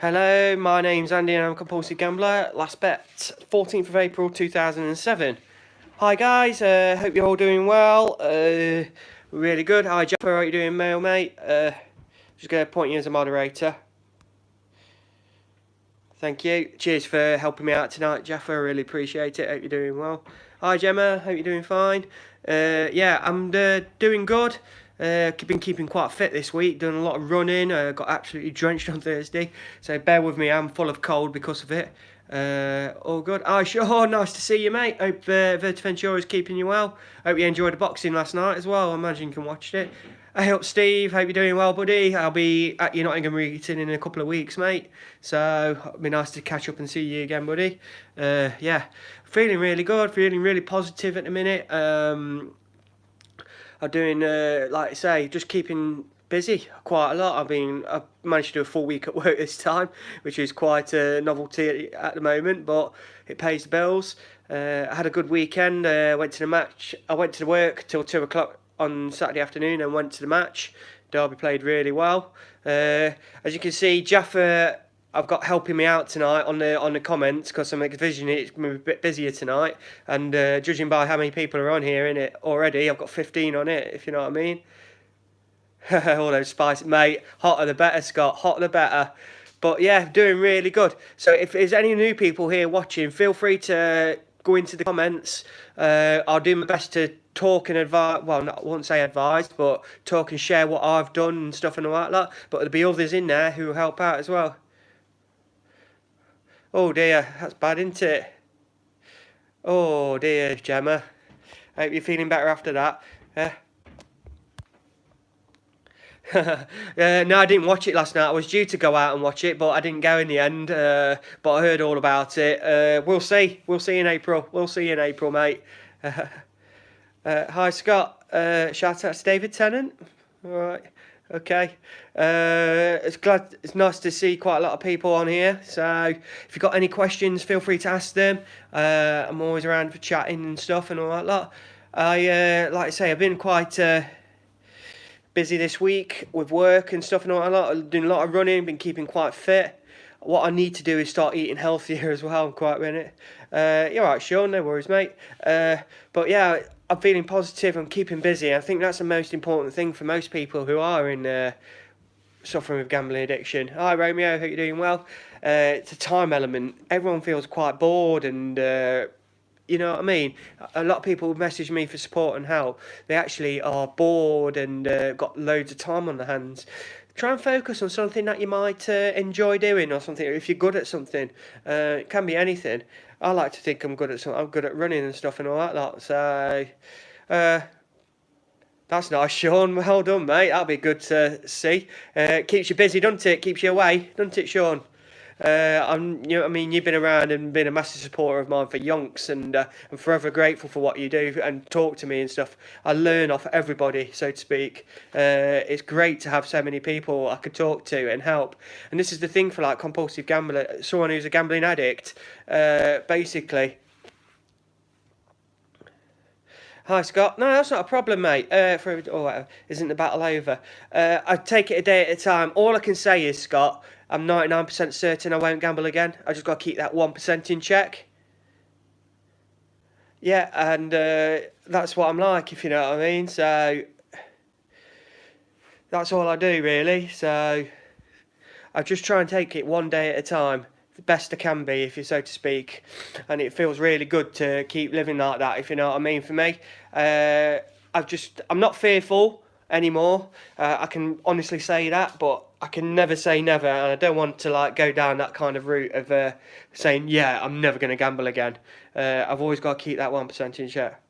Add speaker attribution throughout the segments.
Speaker 1: Hello, my name's Andy and I'm a compulsive gambler. Last bet, 14th of April 2007. Hi guys, hope you're all doing well. Really good. Hi Jeff, how are you doing, mate? Just going to appoint you as a moderator. Thank you. Cheers for helping me out tonight, Jeff. I really appreciate it. Hope you're doing well. Hi Gemma, hope you're doing fine. Yeah, I'm doing good. Been keeping quite fit this week, done a lot of running, got absolutely drenched on Thursday, so bear with me, I'm full of cold because of it. All good. Hi Sean, nice to see you, mate. Hope Vertiventura's is keeping you well. Hope you enjoyed the boxing last night as well. I imagine you can watch it. Hey up Steve, hope you're doing well, buddy. I'll be at your Nottingham meeting in a couple of weeks, mate, so it'll be nice to catch up and see you again, buddy. Yeah, feeling really good, feeling really positive at the minute. I'm doing, like I say, just keeping busy quite a lot. I've managed to do a full week at work this time, which is quite a novelty at the moment, but it pays the bills. I had a good weekend. Went to the match. I went to work till 2 o'clock on Saturday afternoon and went to the match. Derby played really well. As you can see, Jaffa, I've got helping me out tonight on the comments because I'm envisioning it's going to be a bit busier tonight. And judging by how many people are on here in it already, I've got 15 on it, if you know what I mean. All those spices, mate. Hotter the better, Scott. Hotter the better. But yeah, doing really good. So if there's any new people here watching, feel free to go into the comments. I'll do my best to talk and advise. Well, I won't say advise, but talk and share what I've done and stuff and all that lot. But there'll be others in there who will help out as well. Oh dear, that's bad, isn't it? Oh dear, Gemma. I hope you're feeling better after that. No, I didn't watch it last night. I was due to go out and watch it, but I didn't go in the end. But I heard all about it. We'll see. We'll see in April. We'll see in April, mate. Hi, Scott. Shout out to David Tennant. All right. Okay. It's nice to see quite a lot of people on here. So if you've got any questions, feel free to ask them. I'm always around for chatting and stuff and all that lot. Like I say, I've been quite busy this week with work and stuff and all that lot. Doing a lot of running, been keeping quite fit. What I need to do is start eating healthier as well. I'm quite in it. You're right, Sean. No worries, mate. But yeah, I'm feeling positive. I'm keeping busy. I think that's the most important thing for most people who are in suffering with gambling addiction. Hi, Romeo. Hope you're doing well. It's a time element. Everyone feels quite bored and. You know what I mean? A lot of people message me for support and help. They actually are bored and got loads of time on their hands. Try and focus on something that you might enjoy doing, or something. If you're good at something, it can be anything. I like to think I'm good at something. I'm good at running and stuff and all that lot. So, that's nice, Sean. Well done, mate. That'll be good to see. Keeps you busy, doesn't it? Keeps you away, doesn't it, Sean? I mean, you've been around and been a massive supporter of mine for yonks, and I'm forever grateful for what you do and talk to me and stuff. I learn off everybody, so to speak. It's great to have so many people I could talk to and help. And this is the thing for like compulsive gambler, someone who's a gambling addict, basically. Hi Scott. No, that's not a problem, mate. Whatever. Isn't the battle over? I take it a day at a time. All I can say is, Scott, I'm 99% certain I won't gamble again. I just got to keep that 1% in check. Yeah, and that's what I'm like, if you know what I mean. So that's all I do, really. So I just try and take it one day at a time, the best I can be, if you so to speak. And it feels really good to keep living like that, if you know what I mean. For me, I'm not fearful anymore. I can honestly say that, but I can never say never, and I don't want to like go down that kind of route of saying, yeah, I'm never going to gamble again. I've always got to keep that 1% in check.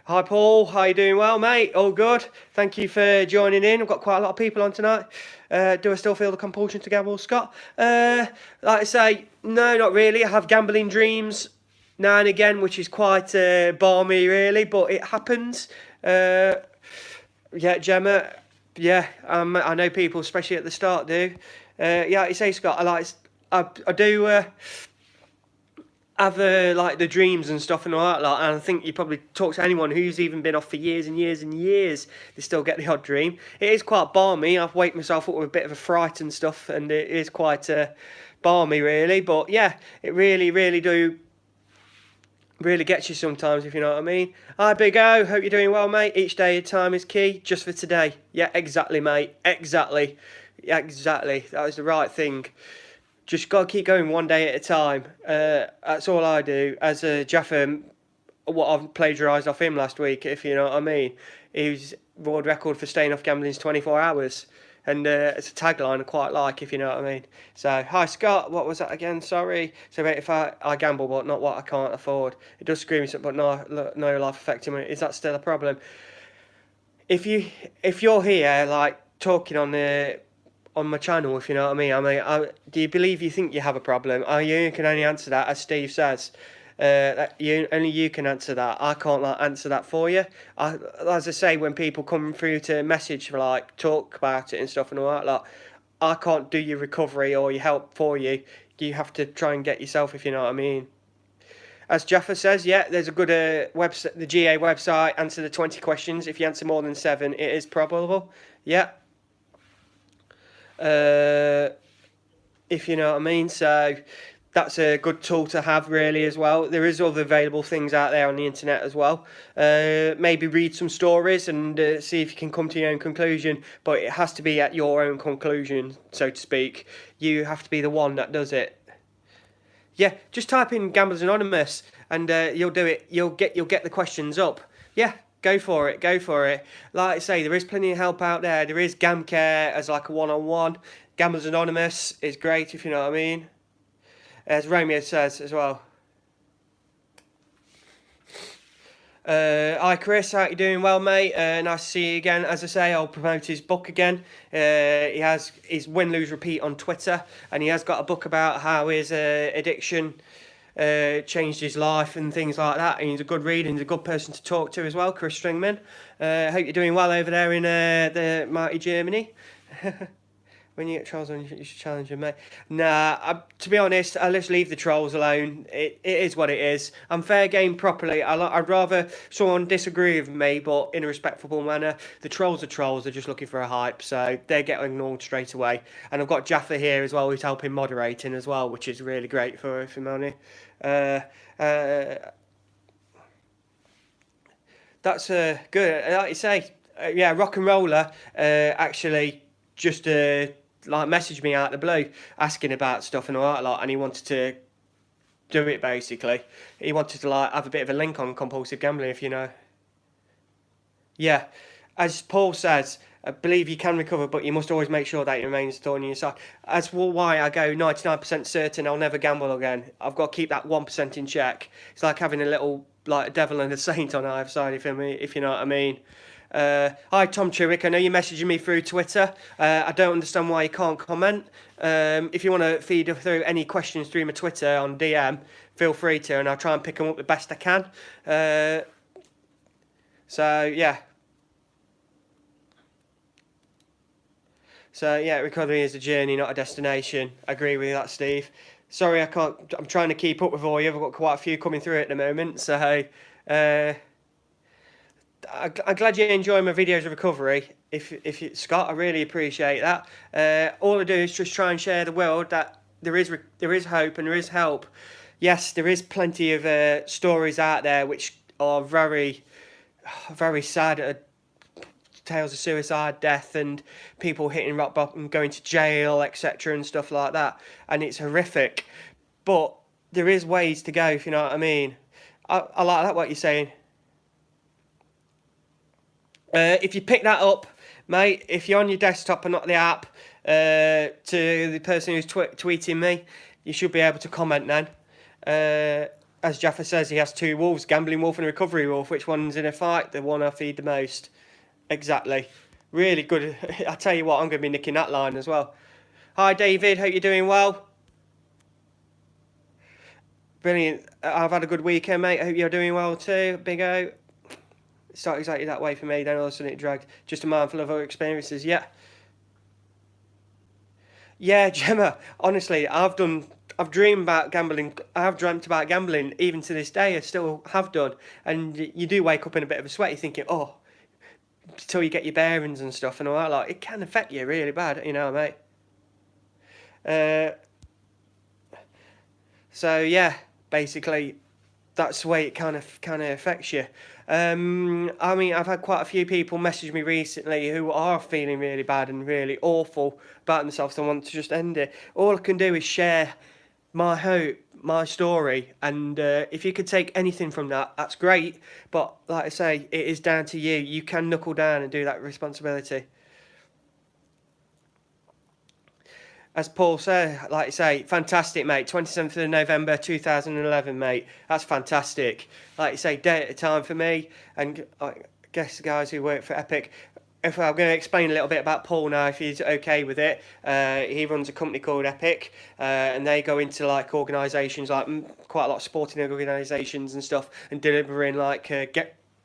Speaker 1: Hi Paul, how you doing? Well, mate, all good. Thank you for joining in. I've got quite a lot of people on tonight. Do I still feel the compulsion to gamble, Scott? Like I say, no, not really. I have gambling dreams now and again, which is quite balmy, really, but it happens. Yeah, Gemma. Yeah, I know people, especially at the start, do. Yeah, like you say, Scott. I do. have like the dreams and stuff and all that lot, and I think you probably talk to anyone who's even been off for years and years and years, they still get the odd dream. It is quite balmy. I've waked myself up with a bit of a fright and stuff, and it is quite balmy really. But yeah, it really gets you sometimes, if you know what I mean. Hi Big O, hope you're doing well, mate. Each day at a time is key, just for today. Yeah, exactly, mate, exactly. Yeah, exactly, that was the right thing. Just got to keep going one day at a time. That's all I do. As a Jaffa, what I've plagiarised off him last week, if you know what I mean. He was world record for staying off gambling 24 hours. And it's a tagline I quite like, if you know what I mean. So, hi Scott, what was that again? Sorry. So, mate, if I gamble, but not what I can't afford. It does scream something, but no life affecting me. Is that still a problem? If you're here, like, talking on my channel, if you know what I mean. Do you believe you think you have a problem? You can only answer that, as Steve says. Only you can answer that. I can't answer that for you. As I say, when people come through to message talk about it and stuff and all that, I can't do your recovery or your help for you. You have to try and get yourself, if you know what I mean. As Jaffa says, yeah, there's a good website, the GA website. Answer the 20 questions. If you answer more than 7, it is probable. Yeah. If you know what I mean. So that's a good tool to have really as well. There is other available things out there on the internet as well. Maybe read some stories and see if you can come to your own conclusion, but it has to be at your own conclusion, so to speak. You have to be the one that does it. Yeah, just type in Gamblers Anonymous and you'll do it. You'll get the questions up. Yeah, go for it. Like I say, there is plenty of help out there. There is GamCare as like a one-on-one. Gamblers Anonymous is great, if you know what I mean. As Romeo says as well. Hi Chris, how you doing? Well, mate. Nice to see you again. As I say, I'll promote his book again. He has his Win, Lose, Repeat on Twitter, and he has got a book about how his addiction changed his life and things like that. And he's a good read and he's a good person to talk to as well, Chris Stringman. Hope you're doing well over there in the mighty Germany. When you get trolls on, you should challenge them, mate. Nah, to be honest, I'll just leave the trolls alone. It is what it is. I'm fair game properly. I'd rather someone disagree with me, but in a respectful manner. The trolls are trolls. They're just looking for a hype, so they're getting ignored straight away. And I've got Jaffa here as well, who's helping moderating as well, which is really great for money. That's good. Like you say, yeah, Rock and Roller actually just messaged me out of the blue asking about stuff and all that lot, and he wanted to do it basically. He wanted to have a bit of a link on compulsive gambling, if you know. Yeah, as Paul says, I believe you can recover, but you must always make sure that it remains thorn in your side. As for why I go 99% certain I'll never gamble again, I've got to keep that 1% in check. It's like having a little a devil and a saint on either side, if you know what I mean. Hi Tom Chewick, I know you're messaging me through Twitter. I don't understand why you can't comment. If you want to feed through any questions through my Twitter on DM, feel free to, and I'll try and pick them up the best I can. So yeah, recovery is a journey, not a destination. I agree with that, Steve. Sorry, I can't. I'm trying to keep up with all you. I've got quite a few coming through at the moment, so I'm glad you enjoy my videos of recovery. If you, Scott, I really appreciate that. All I do is just try and share the world that there is hope and there is help. Yes, there is plenty of stories out there which are very, very sad. Tales of suicide, death, and people hitting rock bottom, going to jail, etc., and stuff like that. And it's horrific, but there is ways to go, if you know what I mean. I like that what you're saying. If you pick that up, mate, if you're on your desktop and not the app, to the person who's tweeting me, you should be able to comment then. As Jaffa says, he has 2 wolves, gambling wolf and a recovery wolf. Which one's in a fight? The one I feed the most. Exactly. Really good. I tell you what, I'm going to be nicking that line as well. Hi David, hope you're doing well. Brilliant. I've had a good weekend, mate. I hope you're doing well too. Big O. It's not exactly that way for me, then all of a sudden it dragged. Just a mindful of our experiences, yeah. Yeah, Gemma, honestly, I've done I've dreamed about gambling. I have dreamt about gambling even to this day. I still have done. And you do wake up in a bit of a sweat. You're thinking, oh, till you get your bearings and stuff and all that. Like, it can affect you really bad, you know, mate. Uh, so yeah, basically, that's the way it kind of affects you. I mean, I've had quite a few people message me recently who are feeling really bad and really awful about themselves and want to just end it. All I can do is share my hope, my story, and if you could take anything from that, that's great. But like I say, it is down to you. You can knuckle down and do that responsibility. As Paul said, like I say, fantastic, mate. 27th of November 2011, mate. That's fantastic. Like you say, day at a time for me. And I guess the guys who work for Epic. If I'm going to explain a little bit about Paul now, if he's okay with it, he runs a company called Epic, and they go into like organisations, like quite a lot of sporting organisations and stuff, and delivering like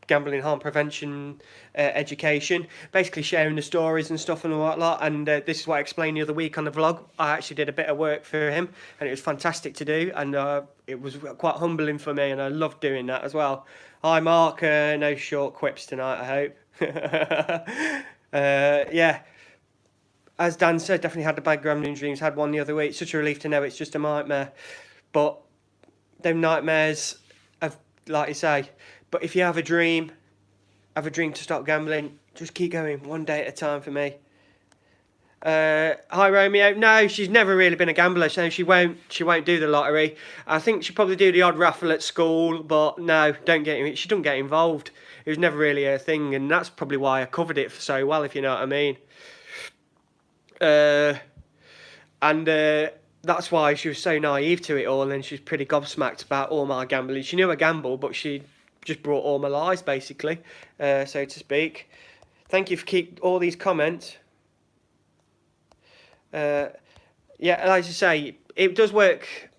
Speaker 1: gambling harm prevention education, basically sharing the stories and stuff and all that lot. And this is what I explained the other week on the vlog. I actually did a bit of work for him, and it was fantastic to do, and it was quite humbling for me, and I loved doing that as well. Hi Mark, no short quips tonight, I hope. Yeah, as Dan said, definitely had the bad gambling dreams. Had one the other week. It's such a relief to know it's just a nightmare, but them nightmares have, like you say. But if you have a dream to stop gambling, just keep going, one day at a time for me. Hi Romeo. No, she's never really been a gambler, so she won't do the lottery. I think she'll probably do the odd raffle at school, but no, she doesn't get involved. It was never really her thing, and that's probably why I covered it so well, if you know what I mean. And that's why she was so naive to it all, and she's pretty gobsmacked about all my gambling. She knew I gambled, but she just brought all my lies, basically, so to speak. Thank you for keep all these comments. Yeah, like I say, it does work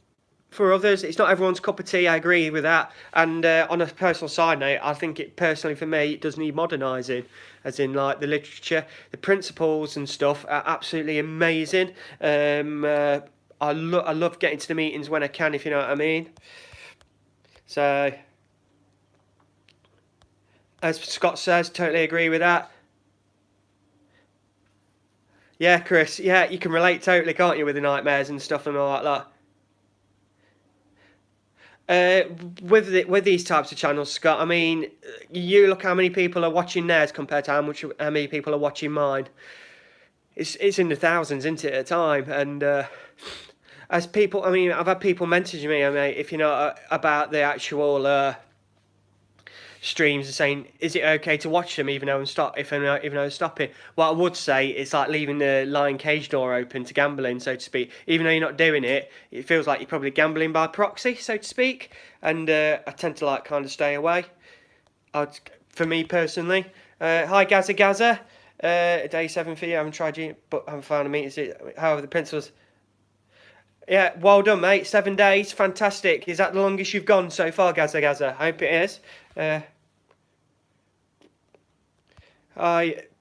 Speaker 1: for others. It's not everyone's cup of tea. I agree with that. And on a personal side note, I think it personally for me, it does need modernising, as in like the literature, the principles and stuff are absolutely amazing. I love getting to the meetings when I can, if you know what I mean. So, as Scott says, totally agree with that. Yeah, Chris. Yeah, you can relate totally, can't you, with the nightmares and stuff and all that lot. With these types of channels, Scott, I mean, you look how many people are watching theirs compared to how many people are watching mine. It's in the thousands, isn't it, at a time? And as people, I mean, I've had people message me, I mean, if you know about the actual streams and saying, is it okay to watch them even though I'm stopping? What I would say is like leaving the lion cage door open to gambling, so to speak. Even though you're not doing it, it feels like you're probably gambling by proxy, so to speak. And I tend to like kind of stay away. For me personally. Hi Gaza Gaza. Day 7 for you. I haven't tried you, but I haven't found a meeting. How are the principals? Yeah, well done, mate. 7 days, fantastic. Is that the longest you've gone so far, Gaza Gaza? I hope it is.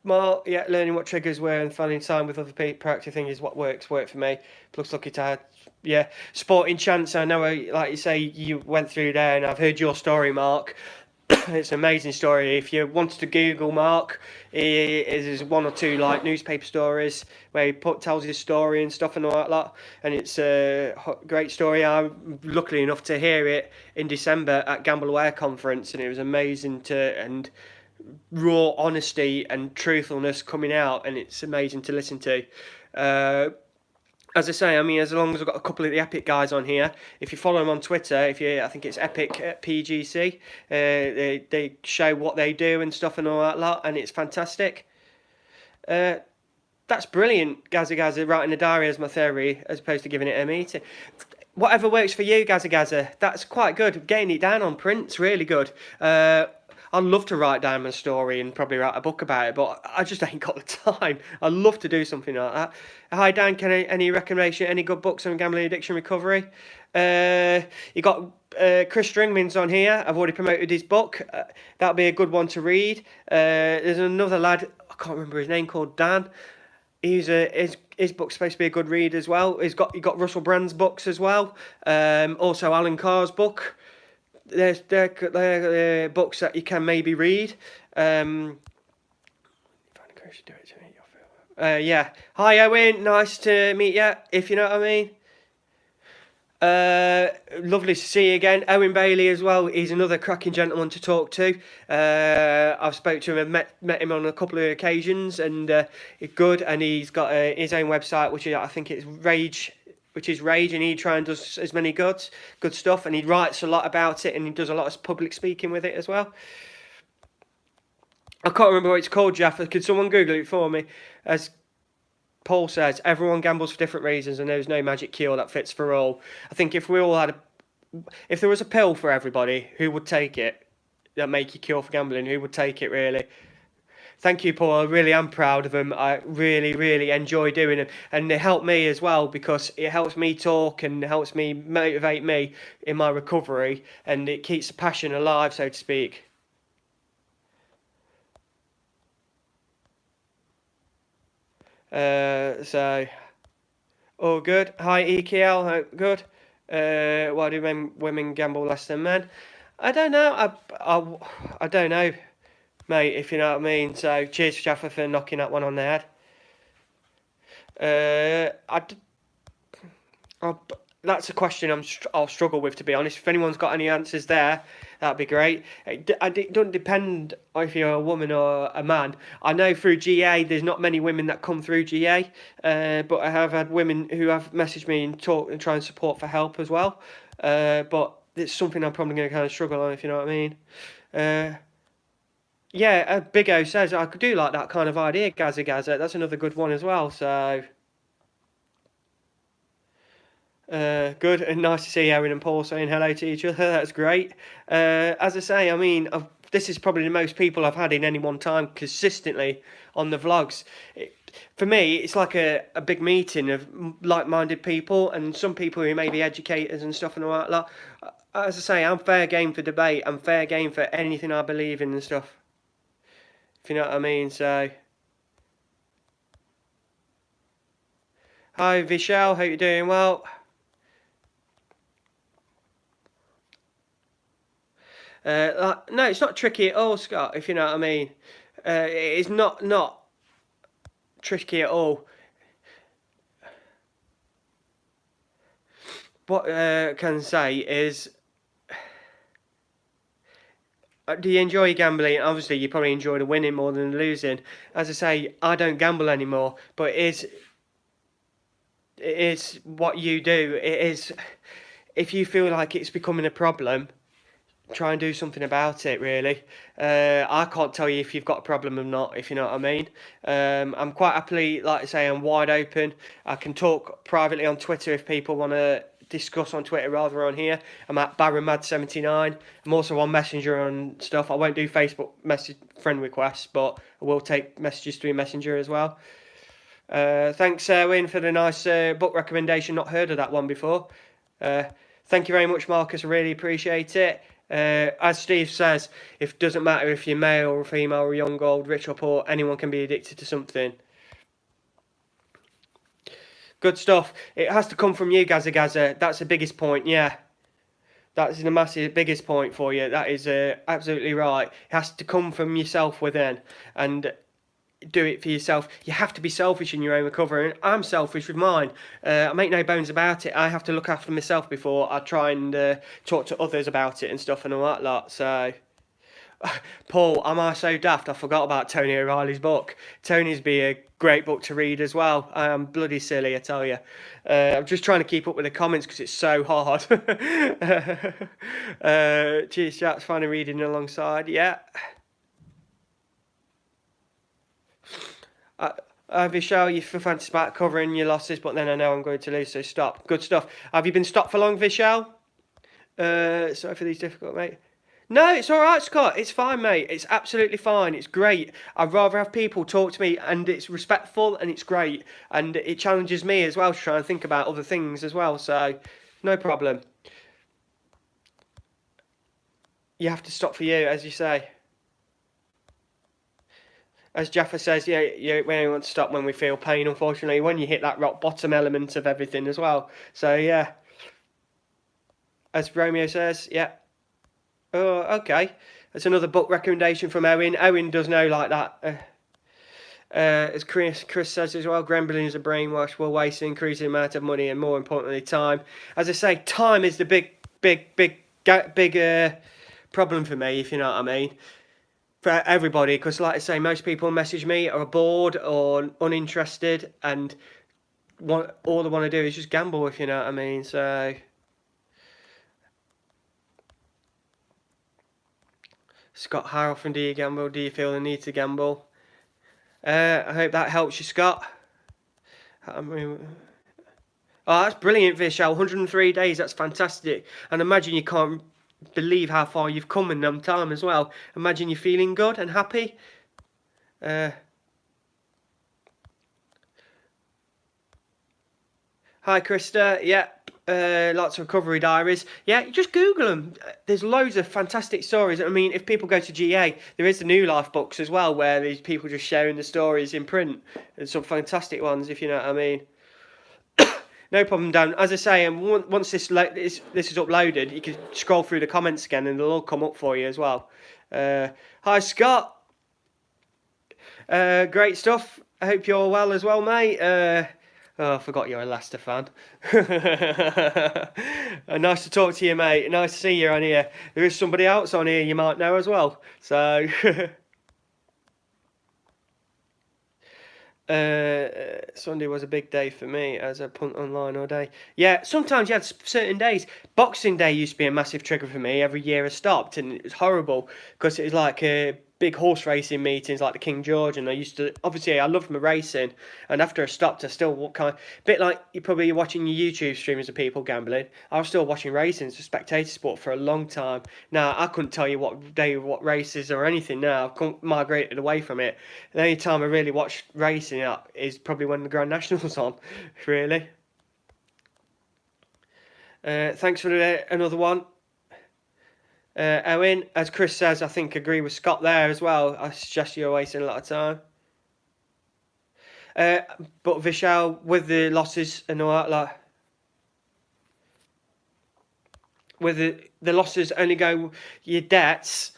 Speaker 1: Mark, yeah, learning what triggers were and finding time with other people. Proactive thing is what worked for me. Plus, lucky to have, yeah, sporting chance. I know, like you say, you went through there, and I've heard your story, Mark. It's an amazing story. If you wanted to Google Mark, there's one or two like newspaper stories where he tells his story and stuff and all that lot, and it's a great story. I'm lucky enough to hear it in December at Gamble Aware conference, and it was amazing and raw honesty and truthfulness coming out, and it's amazing to listen to. As I say, I mean, as long as I've got a couple of the Epic guys on here, if you follow them on Twitter, I think it's Epic at PGC, they show what they do and stuff and all that lot, and it's fantastic. That's brilliant, Gaza Gaza, writing the diary as my theory, as opposed to giving it a meeting. Whatever works for you, Gaza Gaza, that's quite good. Getting it down on print's really good. I'd love to write down my story and probably write a book about it, but I just ain't got the time. I'd love to do something like that. Hi Dan, any recommendation, any good books on gambling addiction recovery? You got Chris Stringman's on here. I've already promoted his book. That'll be a good one to read. There's another lad, I can't remember his name, called Dan. His his book's supposed to be a good read as well. You got Russell Brand's books as well. Also Alan Carr's book. They're books that you can maybe read. Yeah. Hi Owen, nice to meet you. If you know what I mean. Lovely to see you again. Owen Bailey as well. He's another cracking gentleman to talk to. I've spoke to him and met him on a couple of occasions, and he's good. And he's got his own website, which I think it's Rage, and he tries and does as many good stuff. And he writes a lot about it, and he does a lot of public speaking with it as well. I can't remember what it's called, Jaffa. Could someone Google it for me? As Paul says, everyone gambles for different reasons, and there's no magic cure that fits for all. I think if there was a pill for everybody, who would take it? That make you cure for gambling? Who would take it, really? Thank you, Paul. I really am proud of them. I really, really enjoy doing them, and it helped me as well because it helps me talk and helps me motivate me in my recovery, and it keeps the passion alive, so to speak. So, all good. Hi, EKL. Good. Why do women gamble less than men? I don't know. I don't know, mate. If you know what I mean. So, cheers, Jaffa, for knocking that one on the head. That's a question I'll struggle with, to be honest. If anyone's got any answers there, that'd be great. It doesn't depend if you're a woman or a man. I know through GA, there's not many women that come through GA, but I have had women who have messaged me and talk and try and support for help as well. But it's something I'm probably going to kind of struggle on, if you know what I mean. Yeah, Big O says I could do like that kind of idea, Gaza. That's another good one as well. So. Good and nice to see Aaron and Paul saying hello to each other. That's great. As I say, I mean, this is probably the most people I've had in any one time consistently on the vlogs. For me, it's like a big meeting of like-minded people, and some people who may be educators and stuff and all that. As I say, I'm fair game for debate. I'm fair game for anything I believe in and stuff. If you know what I mean, so. Hi, Vishal. Hope you're doing well. No, it's not tricky at all, Scott, if you know what I mean. It's not tricky at all. What I can say is, do you enjoy gambling? Obviously, you probably enjoy the winning more than the losing. As I say, I don't gamble anymore, but it is what you do. It is, if you feel like it's becoming a problem, try and do something about it, really. I can't tell you if you've got a problem or not, if you know what I mean. I'm quite happily, like I say, I'm wide open. I can talk privately on Twitter if people want to discuss on Twitter rather than on here. I'm at BarronMad79. I'm also on Messenger and stuff. I won't do Facebook message friend requests, but I will take messages through Messenger as well. Thanks, Win, for the nice book recommendation. Not heard of that one before. Thank you very much, Marcus. I really appreciate it. As Steve says, it doesn't matter if you're male or female or young, old, rich or poor, anyone can be addicted to something. Good stuff. It has to come from you, Gaza. That's the biggest point, yeah. That's the massive biggest point for you. That is absolutely right. It has to come from yourself within, and do it for yourself. You have to be selfish in your own recovery. I'm selfish with mine. I make no bones about it. I have to look after myself before I try and talk to others about it and stuff and all that lot. So, Paul, am I so daft? I forgot about Tony O'Reilly's book. Tony's be a great book to read as well. I am bloody silly, I tell you. I'm just trying to keep up with the comments because it's so hard. Cheers, chat's finally reading alongside. Yeah. Vishal, you feel fantastic about covering your losses, but then I know I'm going to lose, so stop. Good stuff. Have you been stopped for long, Vishal? Sorry for these difficult, mate. No, it's all right, Scott. It's fine, mate. It's absolutely fine. It's great. I'd rather have people talk to me, and it's respectful, and it's great. And it challenges me as well to try and think about other things as well, so no problem. You have to stop for you, as you say. as Jaffa says, yeah, we only want to stop when we feel pain, unfortunately, when you hit that rock bottom element of everything as well. So, yeah. As Romeo says, yeah. Oh, okay. That's another book recommendation from Owen. Owen does know like that. As Chris says as well, gremlins are brainwashed will waste an increasing amount of money and, more importantly, time. As I say, time is the big problem for me, if you know what I mean. For everybody, because like I say, most people message me are bored or uninterested, and all they want to do is just gamble, if you know what I mean. So, Scott, how often do you gamble? Do you feel the need to gamble? I hope that helps you, Scott. I mean, oh, that's brilliant, Vishal. 103 days, that's fantastic. And imagine you can't believe how far you've come in them time as well. Imagine you're feeling good and happy. Hi, Krista. Yeah, lots of recovery diaries. Yeah, just Google them. There's loads of fantastic stories. I mean, if people go to GA, there is the New Life books as well, where these people just sharing the stories in print. And some fantastic ones, if you know what I mean. No problem, Dan. As I say, once this is uploaded, you can scroll through the comments again, and they'll all come up for you as well. Hi, Scott. Great stuff. I hope you're well as well, mate. I forgot you're a Leicester fan. Nice to talk to you, mate. Nice to see you on here. There is somebody else on here you might know as well. So... Sunday was a big day for me as I punt online all day. Yeah, sometimes you had certain days. Boxing Day used to be a massive trigger for me. Every year I stopped, and it was horrible because it was like big horse racing meetings like the King George, and I used to, obviously I loved my racing, and after I stopped I still kind of, bit like you're probably watching your YouTube streams of people gambling. I was still watching racing, it's a spectator sport for a long time. Now I couldn't tell you what day, what races or anything now. I've migrated away from it. The only time I really watch racing is probably when the Grand National's on, really. Thanks for another one. Owen, as Chris says, I think agree with Scott there as well. I suggest you're wasting a lot of time. But Vishal, with the losses and all that, like, with the losses only go, your debts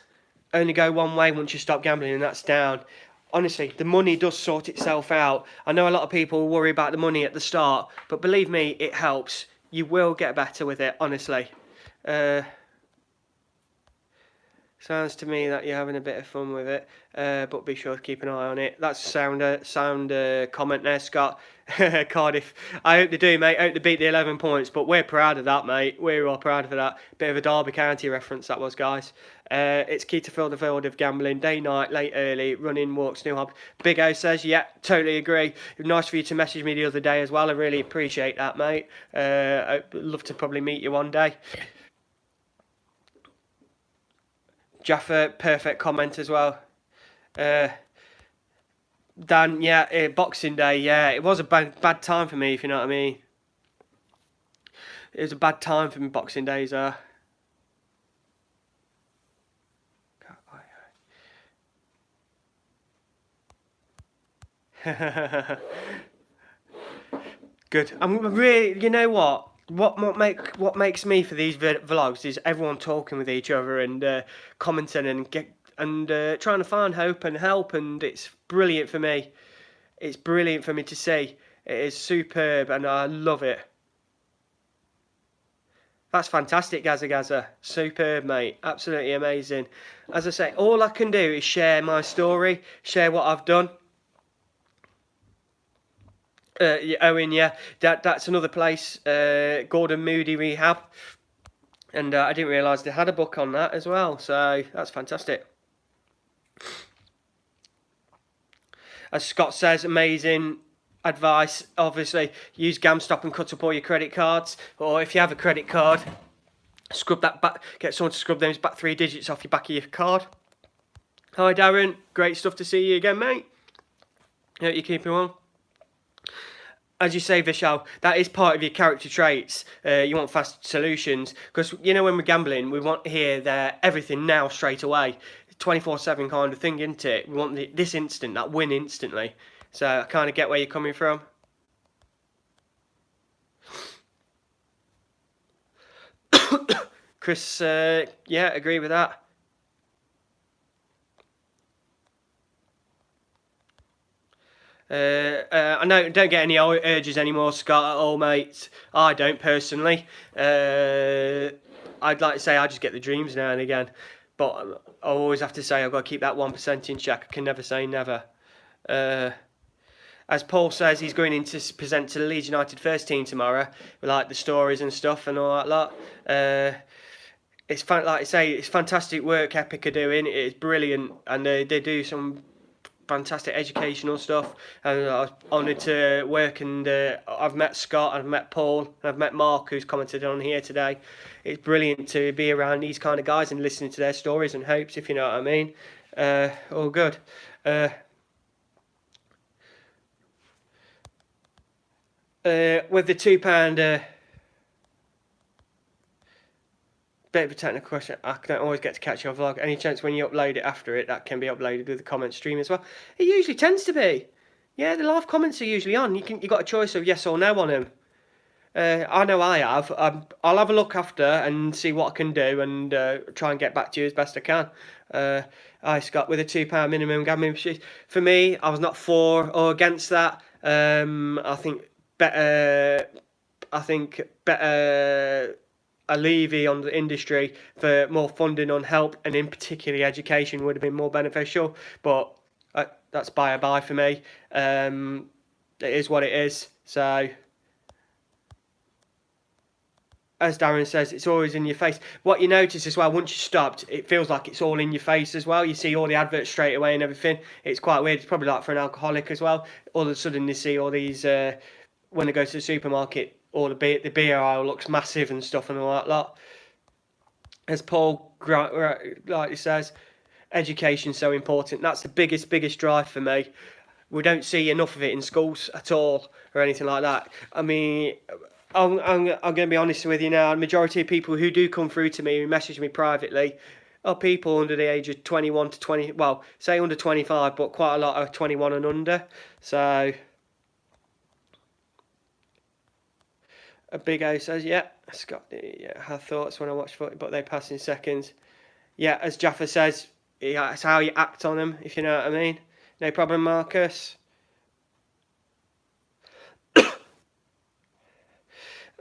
Speaker 1: only go one way once you stop gambling, and that's down. Honestly, the money does sort itself out. I know a lot of people worry about the money at the start, but believe me, it helps. You will get better with it, honestly. Sounds to me that you're having a bit of fun with it, but be sure to keep an eye on it. That's sound comment there, Scott. Cardiff. I hope they do, mate. I hope they beat the 11 points, but we're proud of that, mate. We're all proud of that. Bit of a Derby County reference that was, guys. It's key to fill the field of gambling. Day, night, late, early, running, walks, new hobby. Big O says, yeah, totally agree. Nice for you to message me the other day as well. I really appreciate that, mate. I'd love to probably meet you one day. Jaffa, perfect comment as well. Dan, yeah, Boxing Day, yeah, it was a bad time for me, if you know what I mean. It was a bad time for me, Boxing Days. Good. I'm really, you know what? What makes me for these vlogs is everyone talking with each other and commenting and trying to find hope and help, and it's brilliant for me. It's brilliant for me to see. It is superb, and I love it. That's fantastic, Gaza. Superb, mate. Absolutely amazing. As I say, all I can do is share my story, share what I've done. Owen, yeah, that's another place, Gordon Moody Rehab, and I didn't realise they had a book on that as well, so that's fantastic. As Scott says, amazing advice. Obviously, use GamStop and cut up all your credit cards, or if you have a credit card, scrub that back, get someone to scrub those back 3 digits off your back of your card. Hi Darren, great stuff to see you again, mate. Hope you're keeping well. As you say, Vishal, that is part of your character traits. You want fast solutions, because you know when we're gambling, we want here, there, everything now, straight away. 24/7 kind of thing, isn't it? We want this instant, that win instantly. So I kind of get where you're coming from. Chris, yeah, agree with that. I know, don't get any urges anymore, Scott, at all, mate. I don't personally. I'd like to say I just get the dreams now and again, but I always have to say I've got to keep that 1% in check. I can never say never. As Paul says, he's going in to present to the Leeds United first team tomorrow, with like the stories and stuff and all that lot. It's like I say, it's fantastic work Epic are doing. It's brilliant, and they do some fantastic educational stuff. And I was honoured to work, and I've met Scott, I've met Paul, and I've met Mark, who's commented on here today. It's brilliant to be around these kind of guys and listening to their stories and hopes, if you know what I mean. All good. With the £2 bit of a technical question, I don't always get to catch your vlog. Any chance when you upload it after it, that can be uploaded with the comment stream as well? It usually tends to be. Yeah, the live comments are usually on. You got a choice of yes or no on them. I know I have. I'll have a look after and see what I can do and try and get back to you as best I can. I Scott, with a £2 minimum gambling fee. For me, I was not for or against that. I think better a levy on the industry for more funding on help, and in particularly education, would have been more beneficial. But that's by for me. It is what it is. So, as Darren says, it's always in your face. What you notice as well, once you stopped, it feels like it's all in your face as well. You see all the adverts straight away and everything. It's quite weird. It's probably like for an alcoholic as well. All of a sudden, you see all these, when they go to the supermarket, all the beer aisle looks massive and stuff and all that lot. As Paul rightly says, education's so important. That's the biggest drive for me. We don't see enough of it in schools at all or anything like that. I mean, I'm going to be honest with you now. The majority of people who do come through to me, who message me privately, are people under the age of 21 to 20. Well, say under 25, but quite a lot are 21 and under. So, a Big O says, yeah, Scott, yeah, had thoughts when I watched footy, but they pass in seconds. Yeah, as Jaffa says, yeah, it's how you act on them, if you know what I mean. No problem, Marcus.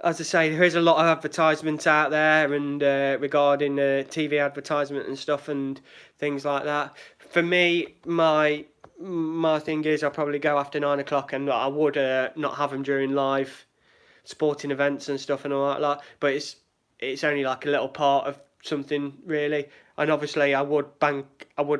Speaker 1: As I say, there is a lot of advertisement out there, and regarding TV advertisement and stuff and things like that. For me, my thing is I'll probably go after 9 o'clock, and I would not have them during live sporting events and stuff and all that lot. But it's only like a little part of something really. And obviously, I would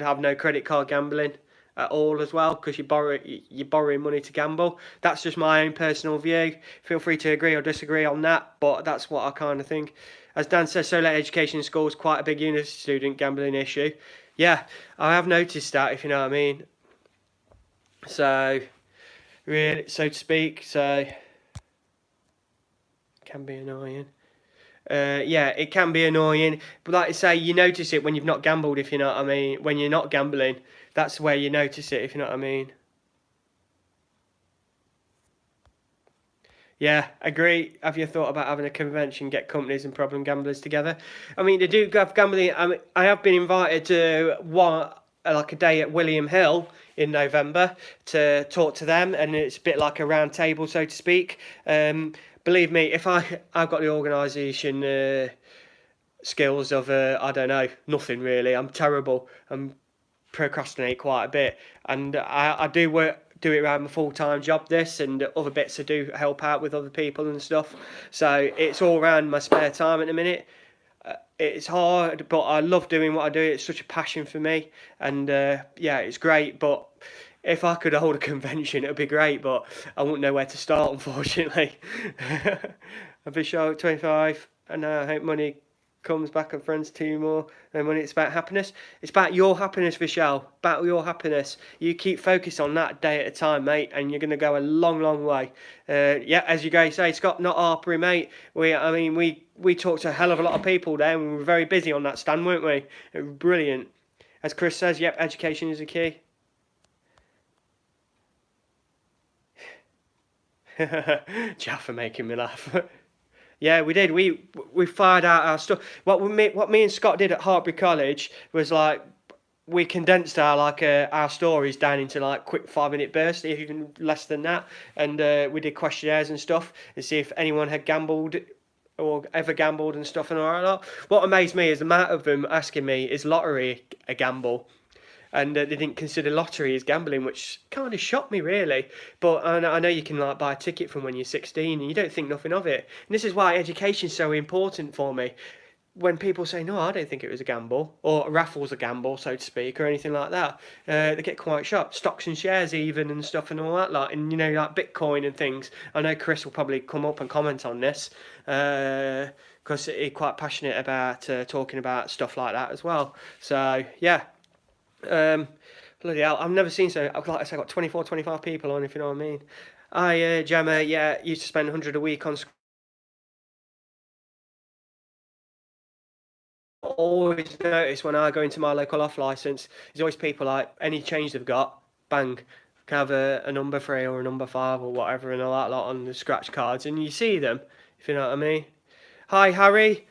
Speaker 1: have no credit card gambling at all as well, because you're borrowing money to gamble. That's just my own personal view. Feel free to agree or disagree on that, but that's what I kind of think. As Dan says, so late education in school is quite a big university student gambling issue. Yeah, I have noticed that, if you know what I mean. So, really, so to speak, so can be annoying. Yeah, it can be annoying, but like I say, you notice it when you've not gambled, if you know what I mean. When you're not gambling, that's where you notice it, if you know what I mean. Yeah, agree. Have you thought about having a convention, get companies and problem gamblers together? I mean, they do have gambling. I have been invited to like a day at William Hill in November to talk to them, and it's a bit like a round table, so to speak. Believe me, if I've got the organisation skills of I don't know, nothing really. I'm terrible. I'm procrastinate quite a bit, and I do it around my full-time job, this and other bits. I do help out with other people and stuff, so it's all around my spare time at the minute. It's hard, but I love doing what I do. It's such a passion for me, and yeah, it's great. But if I could hold a convention, it would be great, but I wouldn't know where to start, unfortunately. I'll be sure 25, and I hope money comes back and friends too more. And when it's about happiness, it's about your happiness, Vishal. About your happiness. You keep focused on that day at a time, mate, and you're going to go a long, long way. Yeah, as you guys say, Scott, not Harpery, mate. We talked to a hell of a lot of people there, and we were very busy on that stand, weren't we? It was brilliant. As Chris says, yep, education is a key. Jaffa making me laugh. Yeah, we did. We fired out our stuff. What me and Scott did at Hartbury College was like we condensed our stories down into like quick 5 minute bursts, even less than that, and we did questionnaires and stuff to see if anyone had gambled or ever gambled and stuff and all that. What amazed me is the amount of them asking me, is lottery a gamble? And they didn't consider lottery as gambling, which kind of shocked me really. But I know you can like buy a ticket from when you're 16 and you don't think nothing of it. And this is why education's so important for me. When people say, no, I don't think it was a gamble, or a raffle's a gamble, so to speak, or anything like that, they get quite shocked. Stocks and shares even and stuff and all that lot. And, you know, like Bitcoin and things. I know Chris will probably come up and comment on this, because he's quite passionate about talking about stuff like that as well. So, yeah. Bloody hell, I've never seen so, like I said, I got 24, 25 people on, if you know what I mean. Gemma, yeah, used to spend 100 a week on always notice when I go into my local off license, there's always people like any change they've got, bang, can have a number 3 or a number 5 or whatever and all that lot on the scratch cards, and you see them, if you know what I mean. Hi Harry,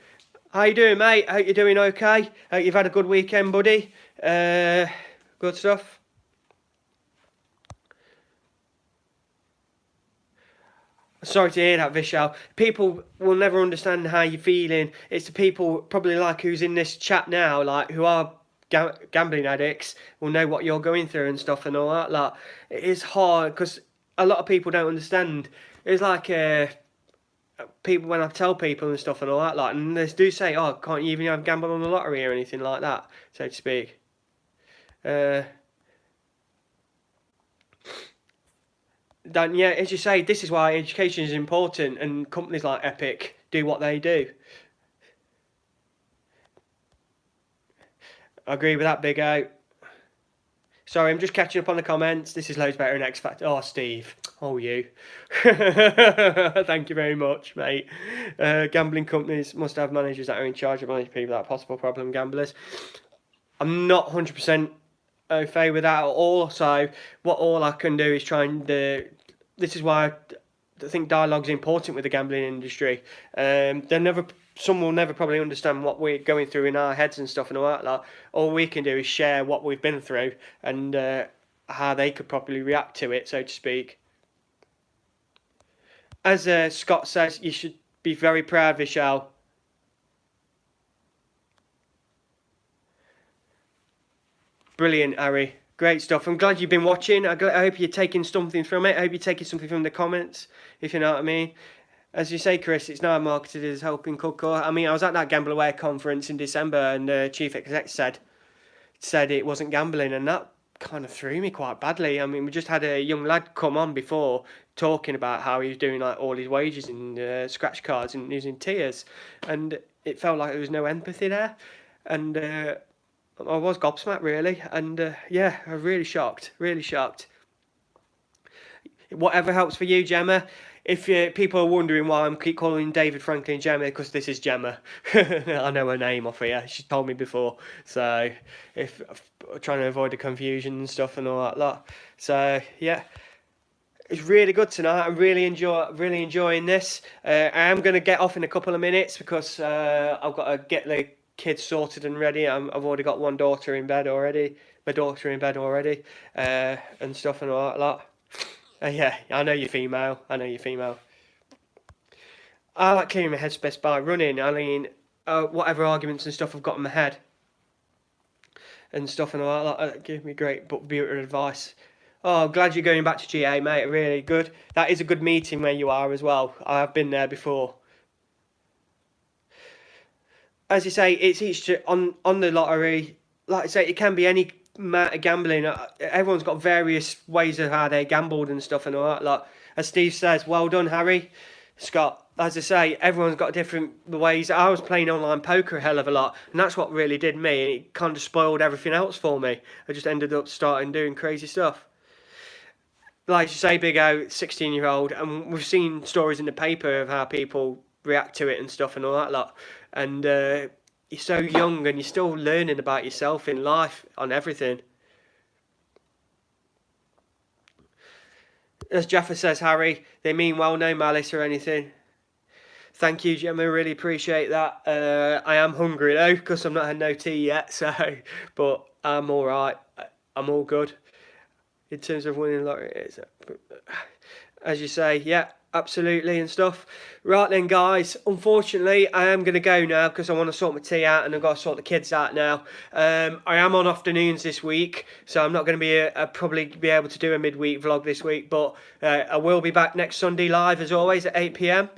Speaker 1: how you doing, mate? Hope you're doing okay. Hope you've had a good weekend, buddy. Good stuff. Sorry to hear that, Vishal. People will never understand how you're feeling. It's the people probably like who's in this chat now, like who are gambling addicts, will know what you're going through and stuff and all that. Like it is hard because a lot of people don't understand. It's like people when I tell people and stuff and all that, like, and they do say, "Oh, can't you even have gamble on the lottery or anything like that," so to speak. Uh, Then yeah, as you say, this is why education is important, and companies like Epic do what they do. I agree with that, Big O. Sorry, I'm just catching up on the comments. This is loads better than X Factor. Oh, Steve. Oh, you. Thank you very much, mate. Gambling companies must have managers that are in charge of managing people that are possible problem gamblers. I'm not 100% au fait with that at all. So, what all I can do is try and. This is why I think dialogue's important with the gambling industry. Some will never probably understand what we're going through in our heads and stuff and all that. Like, all we can do is share what we've been through and how they could properly react to it, so to speak. As Scott says, you should be very proud, Vishal. Brilliant, Harry. Great stuff. I'm glad you've been watching. I hope you're taking something from it. I hope you're taking something from the comments, if you know what I mean. As you say, Chris, it's now marketed as helping Coco. I mean, I was at that Gamble Aware conference in December, and the chief exec said it wasn't gambling, and that kind of threw me quite badly. I mean, we just had a young lad come on before talking about how he was doing like all his wages in scratch cards and using tears, and it felt like there was no empathy there, and I was gobsmacked really, and yeah, I was really shocked, really shocked. Whatever helps for you, Gemma. If people are wondering why I'm keep calling David Franklin Gemma, because this is Gemma. I know her name off here. She told me before. So if trying to avoid the confusion and stuff and all that lot. So yeah, it's really good tonight. I'm really enjoying this. I am going to get off in a couple of minutes because I've got to get the kids sorted and ready. I've already got one daughter in bed already. My daughter in bed already, and stuff and all that lot. Yeah, I know you're female. I know you're female. I like clearing my headspace by running. I mean, whatever arguments and stuff I've got in my head and stuff and all that give me great but beautiful advice. Oh, I'm glad you're going back to GA, mate. Really good. That is a good meeting where you are as well. I've been there before. As you say, it's each on the lottery. Like I say, it can be any amount of gambling. Everyone's got various ways of how they gambled and stuff and all that. Like as Steve says, well done, Harry. Scott, as I say, everyone's got different ways. I was playing online poker a hell of a lot, and that's what really did me. And it kind of spoiled everything else for me. I just ended up starting doing crazy stuff. Like you say, Big O, 16-year-old, and we've seen stories in the paper of how people react to it and stuff and all that lot. And you're so young and you're still learning about yourself in life on everything. As Jaffa says, Harry, they mean well, no malice or anything. Thank you, Gemma. Really appreciate that. I am hungry though because I've not had no tea yet. So, but I'm all right. I'm all good in terms of winning lottery. As you say, yeah, absolutely and stuff. Right then, guys. Unfortunately, I am going to go now because I want to sort my tea out and I've got to sort the kids out now. I am on afternoons this week, so I'm not going to be probably be able to do a midweek vlog this week, but I will be back next Sunday live as always at 8 p.m.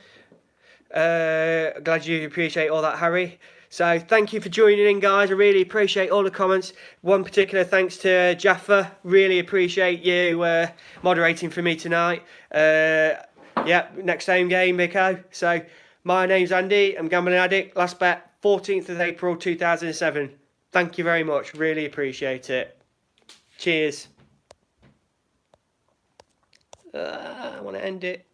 Speaker 1: Glad you appreciate all that, Harry. So thank you for joining in, guys. I really appreciate all the comments. One particular thanks to Jaffa. Really appreciate you moderating for me tonight. Yeah, next home game, Miko. So my name's Andy. I'm Gambling Addict. Last bet, 14th of April 2007. Thank you very much. Really appreciate it. Cheers. I want to end it.